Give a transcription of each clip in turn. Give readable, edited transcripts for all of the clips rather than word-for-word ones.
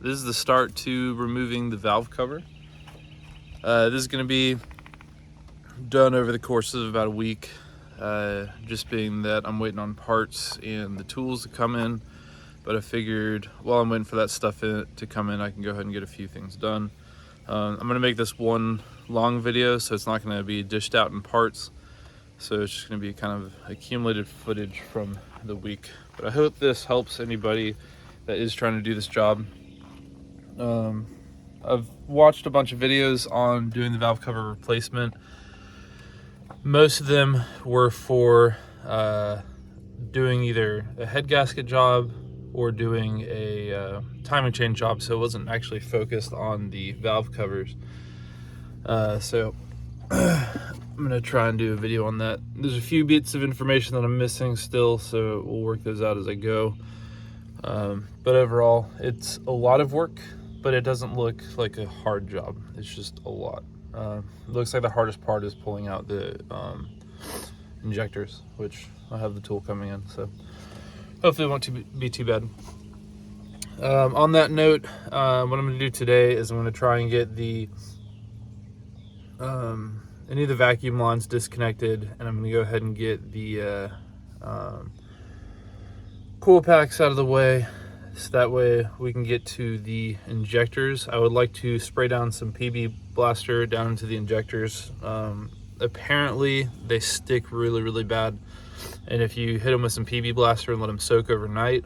this is the start to removing the valve cover. This is going to be done over the course of about a week, just being that I'm waiting on parts and the tools to come in. But I figured while I'm waiting for that stuff to come in, I can go ahead and get a few things done. I'm going to make this one long video, so it's not going to be dished out in parts. So it's just going to be kind of accumulated footage from the week. But I hope this helps anybody that is trying to do this job. I've watched a bunch of videos on doing the valve cover replacement. Most of them were for doing either a head gasket job or doing a timing chain job, so it wasn't actually focused on the valve covers. So I'm gonna try and do a video on that. There's a few bits of information that I'm missing still, so we'll work those out as I go. But overall, it's a lot of work, but it doesn't look like a hard job. It's just a lot. It looks like the hardest part is pulling out the injectors, which I have the tool coming in, so hopefully it won't be too bad. On that note, what I'm going to do today is I'm going to try and get the any of the vacuum lines disconnected, and I'm going to go ahead and get the coil packs out of the way, so that way we can get to the injectors. I would like to spray down some PB blaster down into the injectors. Apparently they stick really bad, and if you hit them with some PB blaster and let them soak overnight,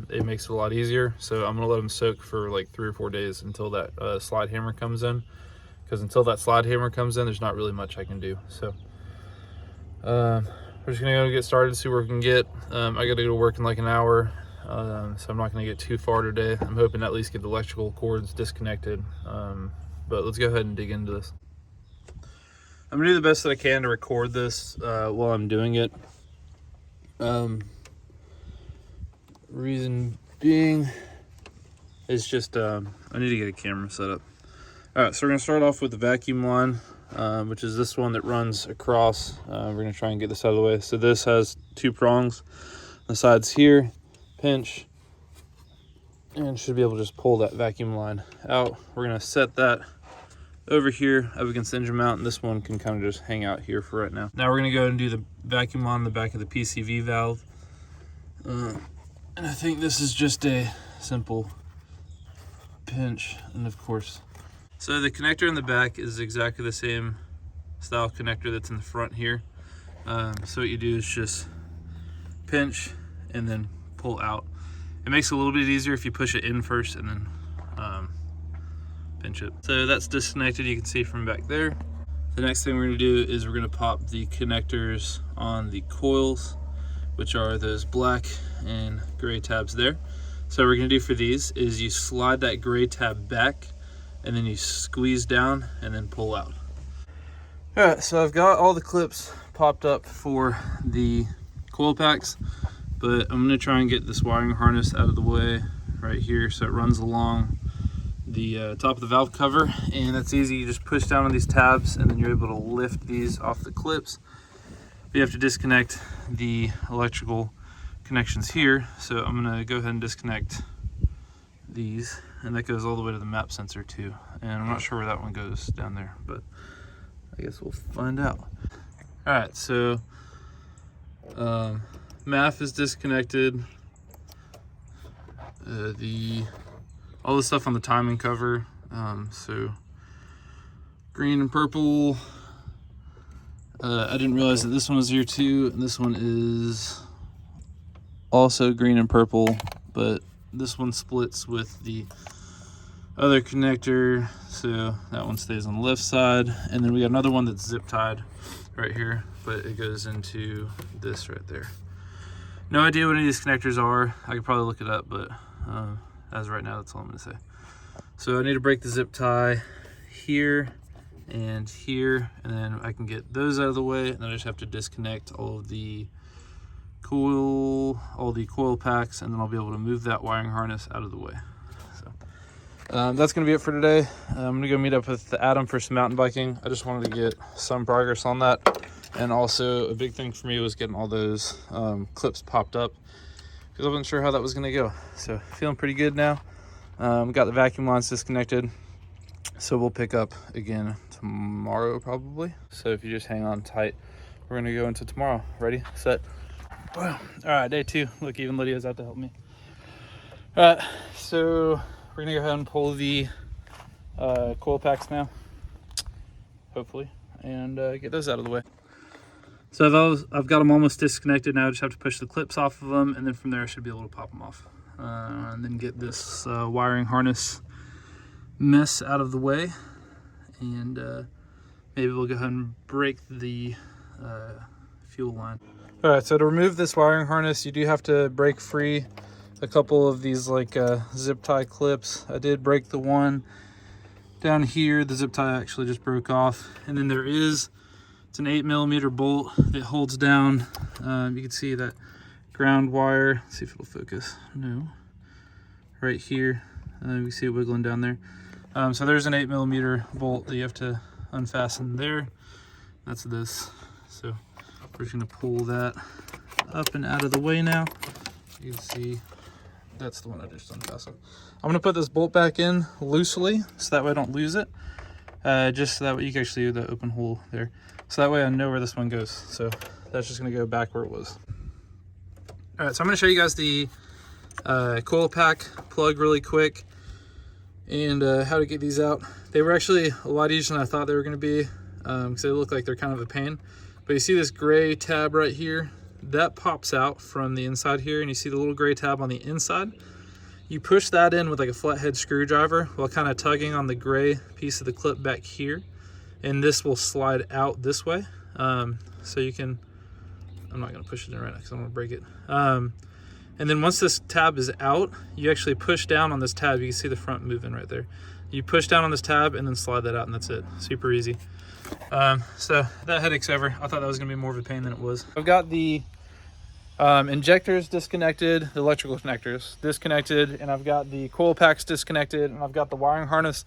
it makes it a lot easier. So I'm gonna let them soak for like 3 or 4 days until that slide hammer comes in, because until that slide hammer comes in, there's not really much I can do. So we're just gonna go get started, see where we can get. I gotta go to work in like an hour, so I'm not gonna get too far today. I'm hoping to at least get the electrical cords disconnected, but let's go ahead and dig into this. I'm gonna do the best that I can to record this while I'm doing it. Reason being is just I need to get a camera set up. All right, so we're gonna start off with the vacuum line, which is this one that runs across. We're gonna try and get this out of the way. So this has 2 prongs on the sides here, pinch, and should be able to just pull that vacuum line out. We're gonna set that over here up against the engine mount, and this one can kind of just hang out here for right now. Now we're gonna go and do the vacuum on the back of the PCV valve. And I think this is just a simple pinch, and of course. So the connector in the back is exactly the same style connector that's in the front here. So what you do is just pinch and then pull out. It makes it a little bit easier if you push it in first and then pinch it. So that's disconnected, you can see from back there. The next thing we're gonna do is we're gonna pop the connectors on the coils, which are those black and gray tabs there. So what we're gonna do for these is you slide that gray tab back, and then you squeeze down and then pull out. All right, so I've got all the clips popped up for the coil packs, but I'm gonna try and get this wiring harness out of the way right here so it runs along the top of the valve cover, and that's easy. You just push down on these tabs and then you're able to lift these off the clips. You have to disconnect the electrical connections here, so I'm gonna go ahead and disconnect these, and that goes all the way to the map sensor too, and I'm not sure where that one goes down there, but I guess we'll find out. All right, so MAF is disconnected. All the stuff on the timing cover, so green and purple. I didn't realize that this one was here too, and this one is also green and purple, but this one splits with the other connector, so that one stays on the left side. And then we got another one that's zip tied right here, but it goes into this right there. No idea what any of these connectors are. I could probably look it up, but as of right now, that's all I'm gonna say. So I need to break the zip tie here and here, and then I can get those out of the way, and then I just have to disconnect all the coil packs, and then I'll be able to move that wiring harness out of the way. So that's gonna be it for today. I'm gonna go meet up with Adam for some mountain biking. I just wanted to get some progress on that, and also a big thing for me was getting all those clips popped up, because I wasn't sure how that was gonna go. So feeling pretty good now. We got the vacuum lines disconnected, so we'll pick up again tomorrow probably. So if you just hang on tight, we're gonna go into tomorrow. Ready, set, wow. All right, day 2. Look, even Lydia's out to help me. All right, so we're gonna go ahead and pull the coil packs now, hopefully, and get those out of the way. So I've got them almost disconnected now. I just have to push the clips off of them, and then from there I should be able to pop them off, and then get this wiring harness mess out of the way, and maybe we'll go ahead and break the fuel line. All right, so to remove this wiring harness, you do have to break free a couple of these like zip tie clips. I did break the one down here. The zip tie actually just broke off, and then it's an 8mm bolt that holds down. You can see that ground wire. Let's see if it'll focus. No, right here. You can see it wiggling down there. So there's an 8mm bolt that you have to unfasten there. That's this. So we're just gonna pull that up and out of the way now. You can see that's the one I just unfastened. I'm gonna put this bolt back in loosely so that way I don't lose it. Just so that way you can actually do the open hole there. So that way I know where this one goes. So that's just gonna go back where it was. All right, so I'm gonna show you guys the coil pack plug really quick and how to get these out. They were actually a lot easier than I thought they were gonna be, because they look like they're kind of a pain. But you see this gray tab right here? That pops out from the inside here, and you see the little gray tab on the inside. You push that in with like a flathead screwdriver while kind of tugging on the gray piece of the clip back here, and this will slide out this way. So you can, I'm not gonna push it in right now because I'm gonna break it. And then once this tab is out, you actually push down on this tab. You can see the front moving right there. You push down on this tab and then slide that out, and that's it. Super easy. So that headache's over. I thought that was gonna be more of a pain than it was. I've got the injectors disconnected, the electrical connectors disconnected, and I've got the coil packs disconnected, and I've got the wiring harness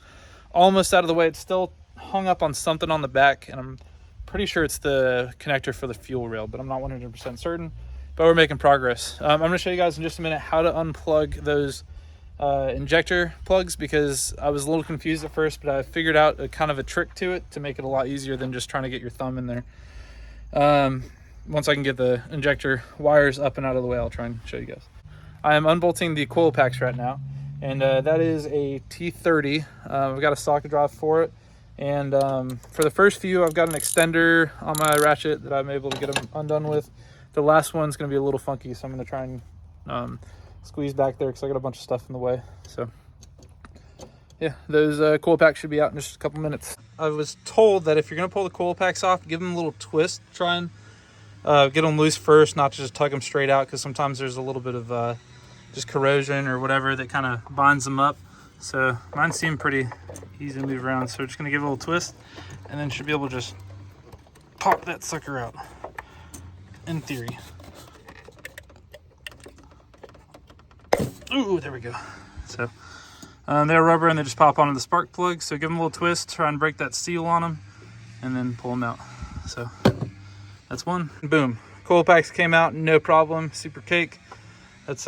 almost out of the way. It's still hung up on something on the back, and I'm pretty sure it's the connector for the fuel rail, but I'm not 100% certain. But we're making progress. I'm gonna show you guys in just a minute how to unplug those injector plugs, because I was a little confused at first, but I figured out a kind of a trick to it to make it a lot easier than just trying to get your thumb in there. Once I can get the injector wires up and out of the way, I'll try and show you guys. I am unbolting the coil packs right now, and that is a T30. I've got a socket drive for it, and for the first few I've got an extender on my ratchet that I'm able to get them undone with. The last one's going to be a little funky, so I'm going to try and squeeze back there because I got a bunch of stuff in the way. So yeah, those coil packs should be out in just a couple minutes. I was told that if you're going to pull the coil packs off, give them a little twist. Try and get them loose first, not to just tug them straight out, because sometimes there's a little bit of just corrosion or whatever that kind of binds them up. So mine seem pretty easy to move around, so we're just going to give it a little twist, and then should be able to just pop that sucker out, in theory. Ooh, there we go. So they're rubber and they just pop onto the spark plug. So give them a little twist, try and break that seal on them, and then pull them out. So that's one. Boom. Coil packs came out, no problem. Super cake. That's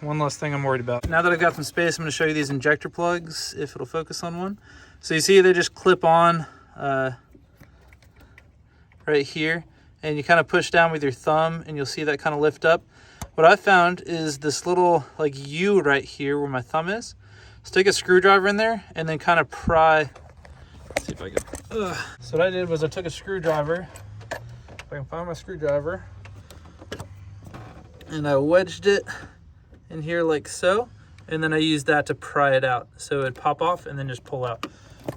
one less thing I'm worried about. Now that I've got some space, I'm going to show you these injector plugs, if it'll focus on one. So you see they just clip on right here, and you kind of push down with your thumb, and you'll see that kind of lift up. What I found is this little like U right here where my thumb is. Stick a screwdriver in there and then kind of pry. Let's see if I can. So what I did was I took a screwdriver, if I can find my screwdriver, and I wedged it in here like so, and then I used that to pry it out so it'd pop off and then just pull out.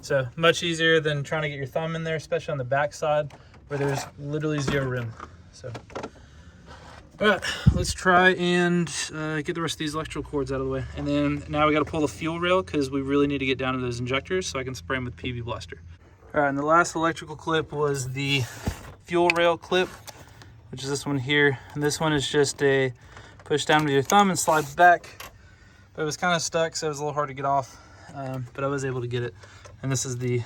So much easier than trying to get your thumb in there, especially on the back side where there's literally zero room. So all right, let's try and get the rest of these electrical cords out of the way. And then now we got to pull the fuel rail because we really need to get down to those injectors so I can spray them with PB Blaster. All right, and the last electrical clip was the fuel rail clip, which is this one here. And this one is just a push down with your thumb and slide back. But it was kind of stuck, so it was a little hard to get off. But I was able to get it. And this is the,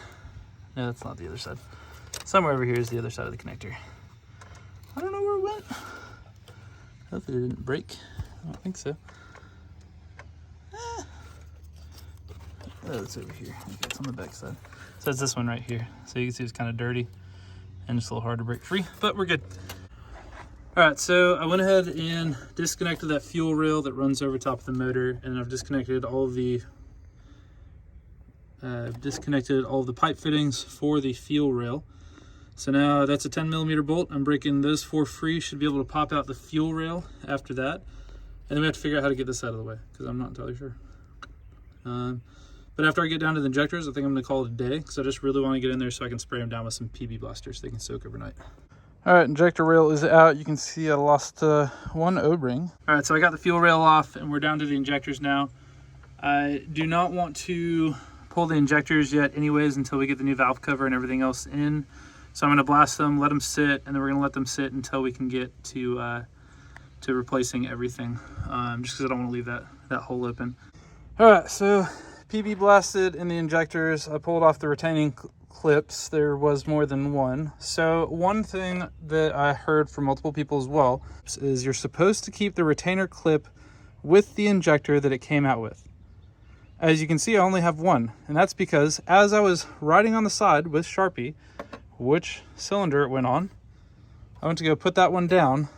no, that's not the other side. Somewhere over here is the other side of the connector. I don't know where it went. Hopefully it didn't break. I don't think so. Oh, it's over here. Okay, it's on the back side. So it's this one right here. So you can see it's kind of dirty and it's a little hard to break free, but we're good. All right, so I went ahead and disconnected that fuel rail that runs over top of the motor, and I've disconnected all of the pipe fittings for the fuel rail. So now that's a 10mm bolt. I'm breaking those 4 free. Should be able to pop out the fuel rail after that. And then we have to figure out how to get this out of the way because I'm not entirely sure. But after I get down to the injectors, I think I'm gonna call it a day because I just really want to get in there so I can spray them down with some PB blasters so they can soak overnight. All right, injector rail is out. You can see I lost 1 O-ring. All right, so I got the fuel rail off and we're down to the injectors now. I do not want to pull the injectors yet anyways until we get the new valve cover and everything else in. So I'm gonna blast them, let them sit, and then we're gonna let them sit until we can get to replacing everything, just because I don't want to leave that hole open. All right, so PB blasted in the injectors. I pulled off the retaining clips. There was more than one. So one thing that I heard from multiple people as well is you're supposed to keep the retainer clip with the injector that it came out with. As you can see, I only have one, and that's because as I was riding on the side with Sharpie, which cylinder it went on, I went to go put that one down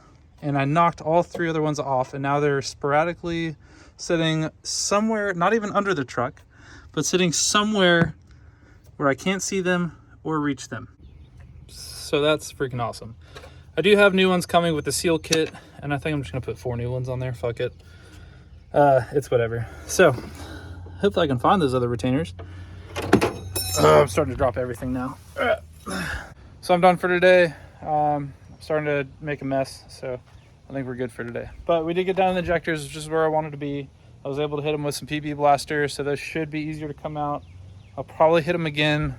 and I knocked all 3 other ones off, and now they're sporadically sitting somewhere, not even under the truck, but sitting somewhere where I can't see them or reach them. So that's freaking awesome. I do have new ones coming with the seal kit, and I think I'm just gonna put 4 new ones on there. Fuck it. It's whatever. So hopefully I can find those other retainers. I'm starting to drop everything now. So I'm done for today. I'm starting to make a mess, so I think we're good for today. But we did get down in the injectors, which is where I wanted to be. I was able to hit them with some PB blasters, so those should be easier to come out. I'll probably hit them again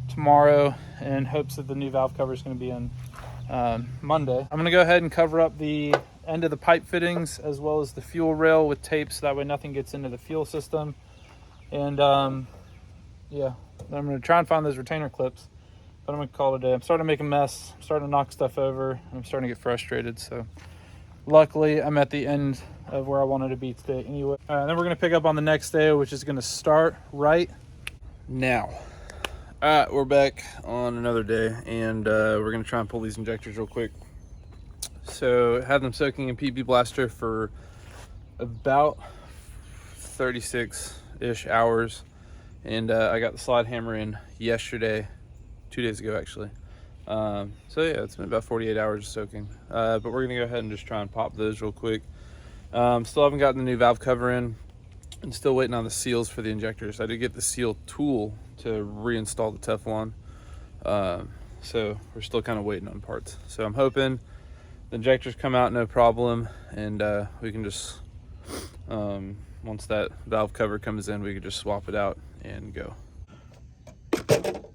tomorrow in hopes that the new valve cover is going to be in Monday. I'm going to go ahead and cover up the end of the pipe fittings as well as the fuel rail with tape, so that way nothing gets into the fuel system. And yeah, I'm going to try and find those retainer clips, but I'm going to call it a day. I'm starting to make a mess. I'm starting to knock stuff over, and I'm starting to get frustrated. So luckily I'm at the end of where I wanted to be today anyway. All right, then we're going to pick up on the next day, which is going to start right now. All right, we're back on another day, and we're going to try and pull these injectors real quick. So had them soaking in PB blaster for about 36-ish hours. And I got the slide hammer in yesterday, 2 days ago actually. So yeah, it's been about 48 hours of soaking. But we're gonna go ahead and just try and pop those real quick. Still haven't gotten the new valve cover in, and still waiting on the seals for the injectors. I did get the seal tool to reinstall the Teflon. So we're still kind of waiting on parts. So I'm hoping the injectors come out no problem, and we can just, once that valve cover comes in, we can just swap it out and go.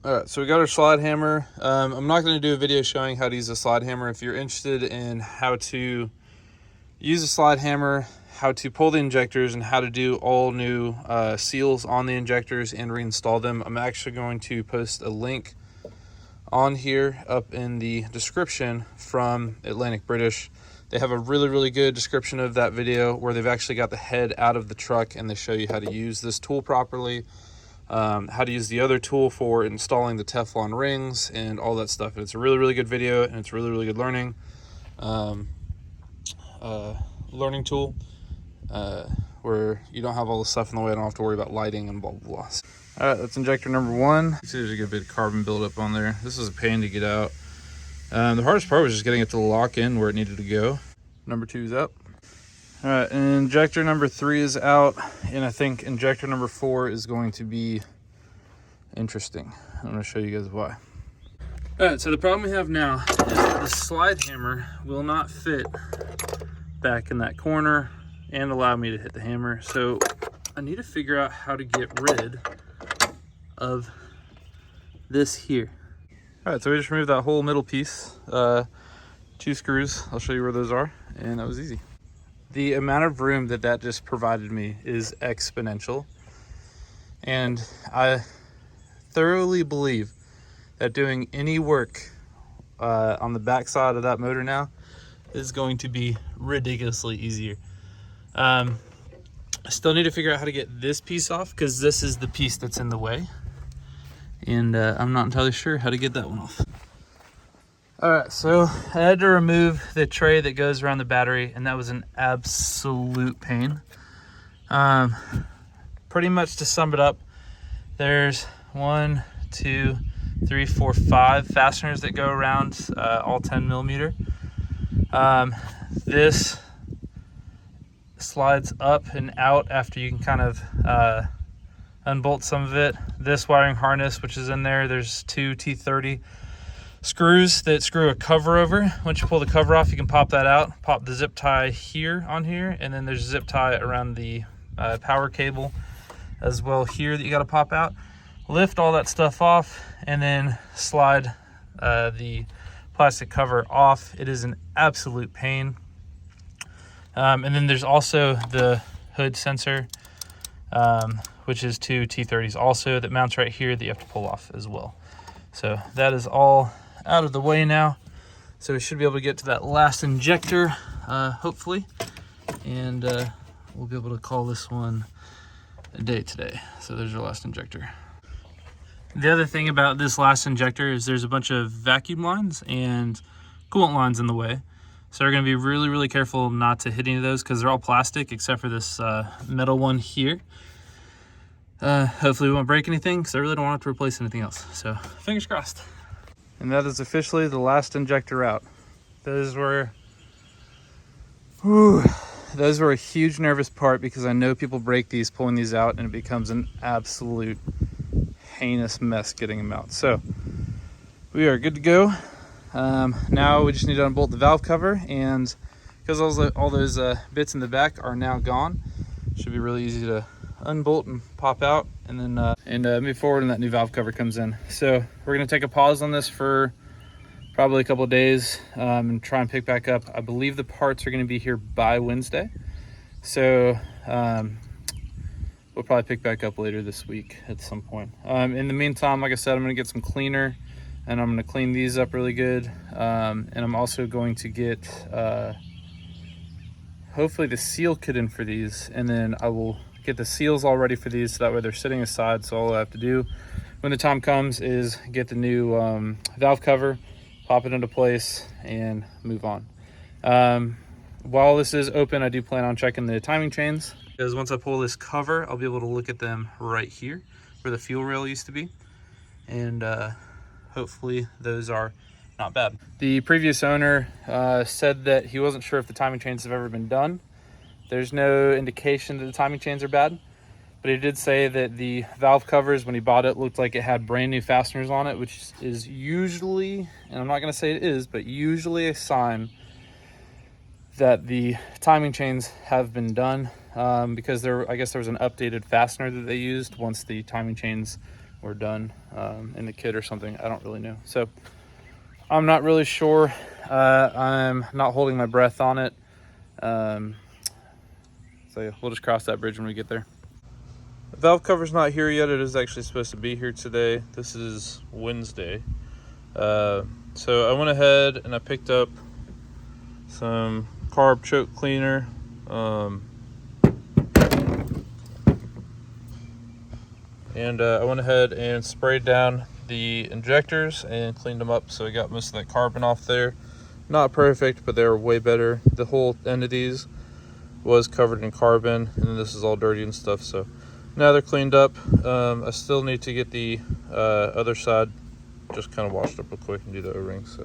All right, so we got our slide hammer. I'm not going to do a video showing how to use a slide hammer. If you're interested in how to use a slide hammer, how to pull the injectors, and how to do all new seals on the injectors and reinstall them, I'm actually going to post a link on here up in the description from Atlantic British. They have a really good description of that video where they've actually got the head out of the truck, and they show you how to use this tool properly, how to use the other tool for installing the Teflon rings and all that stuff. And it's a really good video, and it's really good learning tool where you don't have all the stuff in the way. I don't have to worry about lighting and blah blah blah. All right, that's injector number 1. You see there's a good bit of carbon buildup on there. This is a pain to get out. The hardest part was just getting it to lock in where it needed to go. Number 2 is up. All right, and injector number 3 is out, and I think injector number 4 is going to be interesting. I'm going to show you guys why. All right, so the problem we have now is that the slide hammer will not fit back in that corner and allow me to hit the hammer. So I need to figure out how to get rid of this here. All right, so we just removed that whole middle piece. 2 screws, I'll show you where those are, and that was easy. The amount of room that just provided me is exponential. And I thoroughly believe that doing any work on the back side of that motor now is going to be ridiculously easier. I still need to figure out how to get this piece off because this is the piece that's in the way. And I'm not entirely sure how to get that one off. All right, so I had to remove the tray that goes around the battery, and that was an absolute pain. Pretty much to sum it up, there's 1, 2, 3, 4, 5 fasteners that go around, all 10 millimeter. This slides up and out after you can kind of unbolt some of it. This wiring harness, which is in there, there's 2 T30 screws that screw a cover over. Once you pull the cover off, you can pop that out, pop the zip tie here on here, and then there's a zip tie around the power cable as well here that you got to pop out. Lift all that stuff off and then slide the plastic cover off. It is an absolute pain. And then there's also the hood sensor, which is 2 T30s also that mounts right here that you have to pull off as well. So that is all out of the way now. So we should be able to get to that last injector, hopefully. And we'll be able to call this one a day today. So there's our last injector. The other thing about this last injector is there's a bunch of vacuum lines and coolant lines in the way. So we're going to be really, really careful not to hit any of those because they're all plastic except for this metal one here. Hopefully we won't break anything because I really don't want to replace anything else. So fingers crossed. And that is officially the last injector out. Those were a huge nervous part because I know people break these pulling these out and it becomes an absolute heinous mess getting them out. So we are good to go. Now we just need to unbolt the valve cover, and because all those bits in the back are now gone, it should be really easy to unbolt and pop out and then move forward and that new valve cover comes in. So we're going to take a pause on this for probably a couple of days and try and pick back up. I believe the parts are going to be here by Wednesday. So we'll probably pick back up later this week at some point. In the meantime, like I said, I'm going to get some cleaner and I'm going to clean these up really good. And I'm also going to get hopefully the seal kit in for these, and then I will get the seals all ready for these so that way they're sitting aside. So all I have to do when the time comes is get the new valve cover, pop it into place, and move on. While this is open, I do plan on checking the timing chains, because once I pull this cover, I'll be able to look at them right here where the fuel rail used to be, and hopefully those are not bad. The previous owner said that he wasn't sure if the timing chains have ever been done. There's no indication that the timing chains are bad, but he did say that the valve covers, when he bought it, looked like it had brand new fasteners on it, which is usually, and I'm not going to say it is, but usually a sign that the timing chains have been done, because I guess there was an updated fastener that they used once the timing chains were done in the kit or something. I don't really know. So I'm not really sure. I'm not holding my breath on it. So yeah, we'll just cross that bridge when we get there. The valve cover's not here yet. It is actually supposed to be here today. This is Wednesday. So I went ahead and I picked up some carb choke cleaner. And I went ahead and sprayed down the injectors and cleaned them up, so I got most of that carbon off there. Not perfect, but they were way better. The whole end of these was covered in carbon, and then this is all dirty and stuff, so now they're cleaned up. I still need to get the other side just kind of washed up real quick and do the O-rings. So